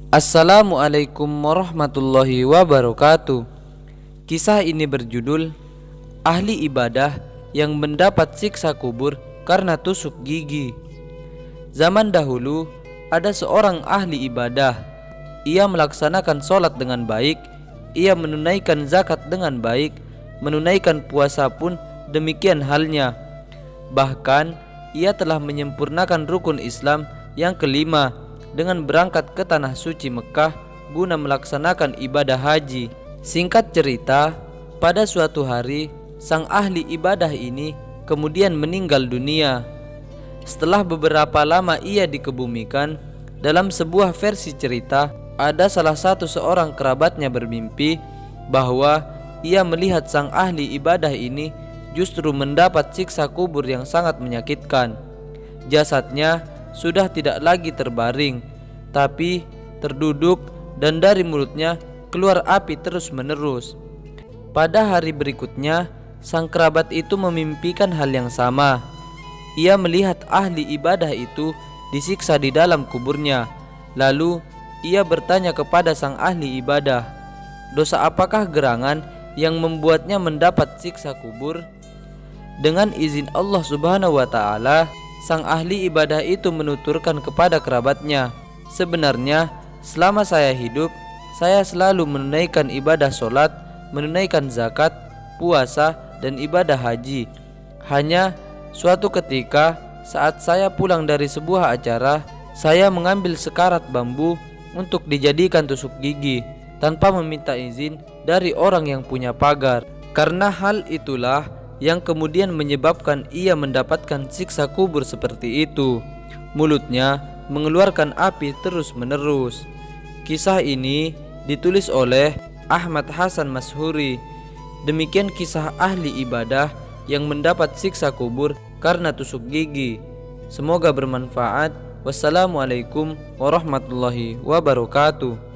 Assalamualaikum warahmatullahi wabarakatuh. Kisah ini berjudul Ahli Ibadah yang mendapat siksa kubur karena tusuk gigi. Zaman dahulu ada seorang ahli ibadah. Ia melaksanakan sholat dengan baik, ia menunaikan zakat dengan baik, menunaikan puasa pun demikian halnya. Bahkan ia telah menyempurnakan rukun Islam yang kelima dengan berangkat ke tanah suci Mekah guna melaksanakan ibadah haji. Singkat cerita, pada suatu hari sang ahli ibadah ini kemudian meninggal dunia. Setelah beberapa lama ia dikebumikan, dalam sebuah versi cerita ada salah satu seorang kerabatnya bermimpi bahwa ia melihat sang ahli ibadah ini justru mendapat siksa kubur yang sangat menyakitkan. Jasadnya sudah tidak lagi terbaring, tapi terduduk dan dari mulutnya keluar api terus-menerus. Pada hari berikutnya, sang kerabat itu memimpikan hal yang sama. Ia melihat ahli ibadah itu disiksa di dalam kuburnya. Lalu ia bertanya kepada sang ahli ibadah, dosa apakah gerangan yang membuatnya mendapat siksa kubur? Dengan izin Allah Subhanahu wa ta'ala, sang ahli ibadah itu menuturkan kepada kerabatnya, sebenarnya selama saya hidup, saya selalu menunaikan ibadah sholat, menunaikan zakat, puasa, dan ibadah haji. Hanya suatu ketika saat saya pulang dari sebuah acara, saya mengambil sekarat bambu untuk dijadikan tusuk gigi tanpa meminta izin dari orang yang punya pagar. Karena hal itulah yang kemudian menyebabkan ia mendapatkan siksa kubur seperti itu. Mulutnya mengeluarkan api terus-menerus. Kisah ini ditulis oleh Ahmad Hasan Mashuri. Demikian kisah ahli ibadah yang mendapat siksa kubur karena tusuk gigi. Semoga bermanfaat. Wassalamualaikum warahmatullahi wabarakatuh.